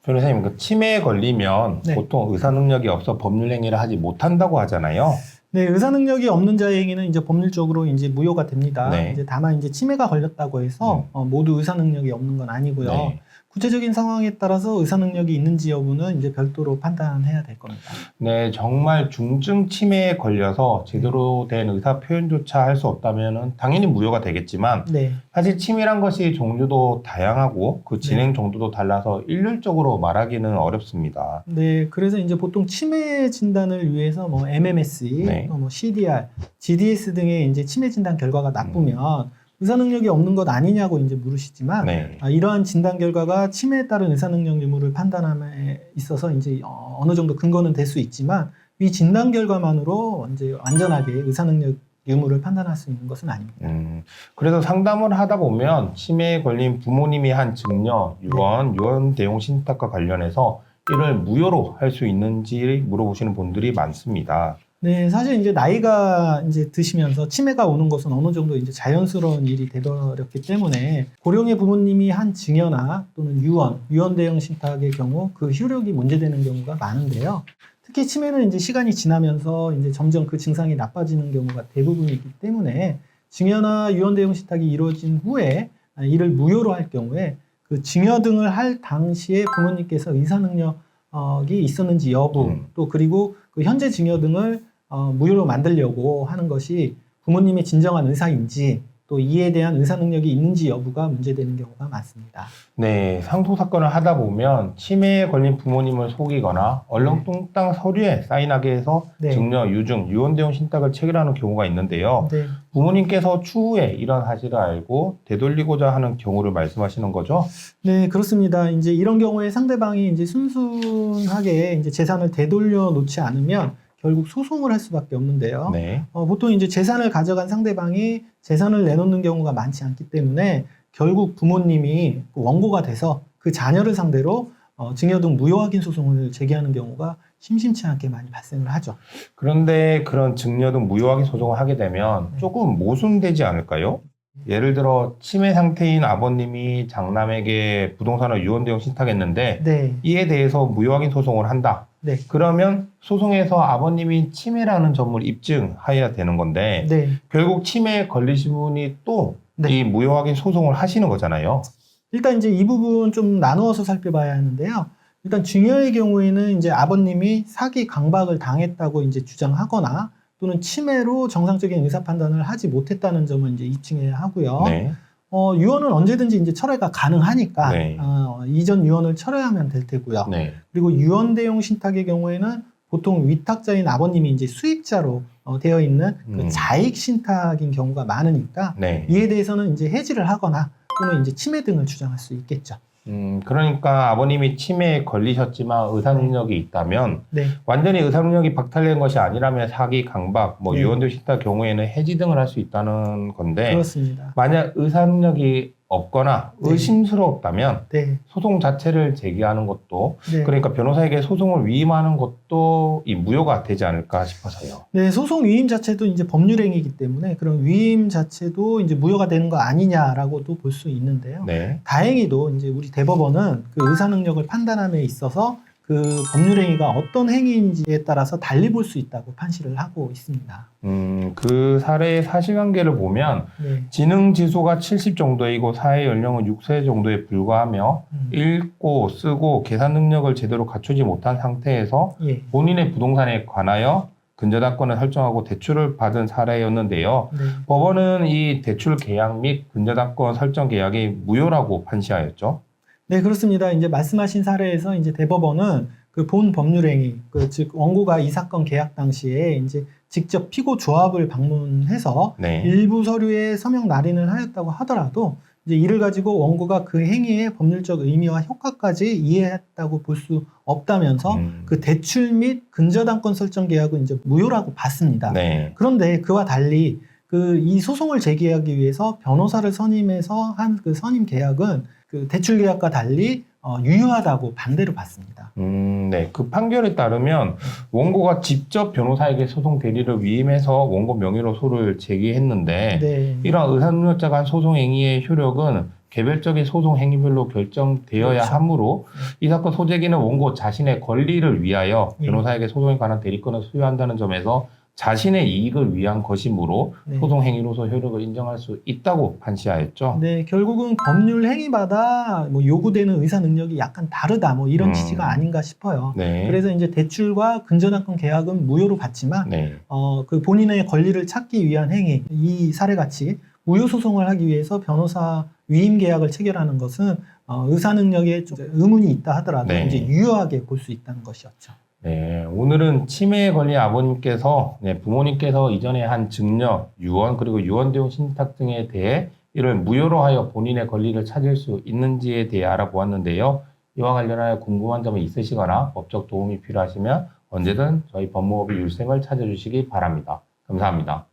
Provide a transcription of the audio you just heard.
변호사님, 그 치매에 걸리면 네. 보통 의사 능력이 없어 법률 행위를 하지 못한다고 하잖아요. 네, 의사 능력이 없는 자의 행위는 이제 법률적으로 이제 무효가 됩니다. 네. 이제 다만 이제 치매가 걸렸다고 해서 모두 의사 능력이 없는 건 아니고요. 네. 구체적인 상황에 따라서 의사 능력이 있는지 여부는 이제 별도로 판단해야 될 겁니다. 네, 정말 중증 치매에 걸려서 제대로 된 의사 표현조차 할 수 없다면 당연히 무효가 되겠지만 네, 사실 치매란 것이 종류도 다양하고 그 진행 정도도 달라서 일률적으로 말하기는 어렵습니다. 네, 그래서 이제 보통 치매 진단을 위해서 뭐 MMSE, 네. 뭐 CDR, GDS 등의 이제 치매 진단 결과가 나쁘면 의사 능력이 없는 것 아니냐고 이제 물으시지만 네. 이러한 진단 결과가 치매에 따른 의사 능력 유무를 판단함에 있어서 이제 어느 정도 근거는 될 수 있지만 이 진단 결과만으로 이제 완전하게 의사 능력 유무를 판단할 수 있는 것은 아닙니다. 그래서 상담을 하다 보면 치매에 걸린 부모님이 한 증여, 유언 대용 신탁과 관련해서 이를 무효로 할 수 있는지 물어보시는 분들이 많습니다. 네, 사실 이제 나이가 이제 드시면서 치매가 오는 것은 어느 정도 이제 자연스러운 일이 되버렸기 때문에 고령의 부모님이 한 증여나 또는 유언 대용 신탁의 경우 그 효력이 문제되는 경우가 많은데요. 특히 치매는 이제 시간이 지나면서 이제 점점 그 증상이 나빠지는 경우가 대부분이기 때문에 증여나 유언 대용 신탁이 이루어진 후에 이를 무효로 할 경우에 그 증여 등을 할 당시에 부모님께서 의사 능력이 있었는지 여부 또 그리고 그 현재 증여 등을 무효로 만들려고 하는 것이 부모님의 진정한 의사인지 또 이에 대한 의사 능력이 있는지 여부가 문제되는 경우가 많습니다. 네, 상속 사건을 하다 보면 치매에 걸린 부모님을 속이거나 얼렁뚱땅 서류에 사인하게 해서 네. 증여, 유증, 유언 대용 신탁을 체결하는 경우가 있는데요. 네. 부모님께서 추후에 이런 사실을 알고 되돌리고자 하는 경우를 말씀하시는 거죠? 네, 그렇습니다. 이제 이런 경우에 상대방이 이제 순순하게 이제 재산을 되돌려 놓지 않으면 결국 소송을 할 수밖에 없는데요. 네. 보통 이제 재산을 가져간 상대방이 재산을 내놓는 경우가 많지 않기 때문에 결국 부모님이 원고가 돼서 그 자녀를 상대로 증여 등 무효 확인 소송을 제기하는 경우가 심심치 않게 많이 발생을 하죠. 그런데 그런 증여 등 무효 확인 소송을 하게 되면 조금 모순되지 않을까요? 예를 들어 치매 상태인 아버님이 장남에게 부동산을 유언 대용 신탁했는데 네, 이에 대해서 무효 확인 소송을 한다. 네, 그러면 소송에서 아버님이 치매라는 점을 입증해야 되는 건데 네. 결국 치매에 걸리신 분이 또 이 무효 확인 소송을 하시는 거잖아요. 일단 이제 이 부분 좀 나누어서 살펴봐야 하는데요. 일단 증여의 경우에는 이제 아버님이 사기 강박을 당했다고 이제 주장하거나 또는 치매로 정상적인 의사 판단을 하지 못했다는 점을 이제 입증해야 하고요. 네. 유언은 언제든지 이제 철회가 가능하니까 네. 이전 유언을 철회하면 될 테고요. 네. 그리고 유언 대용 신탁의 경우에는 보통 위탁자인 아버님이 이제 수익자로 되어 있는 그 자익 신탁인 경우가 많으니까 네. 이에 대해서는 이제 해지를 하거나 또는 이제 치매 등을 주장할 수 있겠죠. 그러니까 아버님이 치매에 걸리셨지만 의사 능력이 있다면 네, 완전히 의사 능력이 박탈된 것이 아니라면 사기, 강박, 네. 유언 대용 신탁 경우에는 해지 등을 할 수 있다는 건데 그렇습니다. 만약 의사 능력이 없거나 네. 의심스러웠다면 네, 소송 자체를 제기하는 것도 네. 그러니까 변호사에게 소송을 위임하는 것도 이 무효가 되지 않을까 싶어서요. 네, 소송 위임 자체도 이제 법률행위이기 때문에 그런 위임 자체도 이제 무효가 되는 거 아니냐라고도 볼 수 있는데요. 네. 다행히도 이제 우리 대법원은 그 의사 능력을 판단함에 있어서 그 법률행위가 어떤 행위인지에 따라서 달리 볼 수 있다고 판시를 하고 있습니다. 그 사례의 사실관계를 보면 네, 지능 지수가 70 정도이고 사회 연령은 6세 정도에 불과하며 읽고 쓰고 계산 능력을 제대로 갖추지 못한 상태에서 예, 본인의 부동산에 관하여 근저당권을 설정하고 대출을 받은 사례였는데요. 네. 법원은 이 대출 계약 및 근저당권 설정 계약이 무효라고 판시하였죠. 네, 그렇습니다. 이제 말씀하신 사례에서 이제 대법원은 그 본 법률행위, 즉 원고가 이 사건 계약 당시에 이제 직접 피고 조합을 방문해서 네. 일부 서류에 서명 날인을 하였다고 하더라도 이제 이를 가지고 원고가 그 행위의 법률적 의미와 효과까지 이해했다고 볼 수 없다면서 그 대출 및 근저당권 설정 계약은 이제 무효라고 봤습니다. 네. 그런데 그와 달리 그 이 소송을 제기하기 위해서 변호사를 선임해서 한 그 선임 계약은 그 대출 계약과 달리 유효하다고 반대로 봤습니다. 네. 그 판결에 따르면 원고가 직접 변호사에게 소송 대리를 위임해서 원고 명의로 소를 제기했는데 네. 이런 의사능력자가 한 소송 행위의 효력은 개별적인 소송 행위별로 결정되어야 그렇죠. 하므로 이 사건 소재기는 원고 자신의 권리를 위하여 예. 변호사에게 소송에 관한 대리권을 소유한다는 점에서 자신의 이익을 위한 것이므로 네. 소송 행위로서 효력을 인정할 수 있다고 판시하였죠. 네, 결국은 법률 행위마다 뭐 요구되는 의사 능력이 약간 다르다, 뭐 이런 취지가 아닌가 싶어요. 네. 그래서 이제 대출과 근저당권 계약은 무효로 받지만, 네. 그 본인의 권리를 찾기 위한 행위, 이 사례같이 무효 소송을 하기 위해서 변호사 위임 계약을 체결하는 것은 의사 능력에 좀 의문이 있다 하더라도 네. 이제 유효하게 볼 수 있다는 것이었죠. 네, 오늘은 치매에 걸린 아버님께서 부모님께서 이전에 한 증여, 유언 그리고 유언 대용 신탁 등에 대해 이를 무효로 하여 본인의 권리를 찾을 수 있는지에 대해 알아보았는데요. 이와 관련하여 궁금한 점이 있으시거나 법적 도움이 필요하시면 언제든 저희 법무법의 율쌤을 찾아주시기 바랍니다. 감사합니다.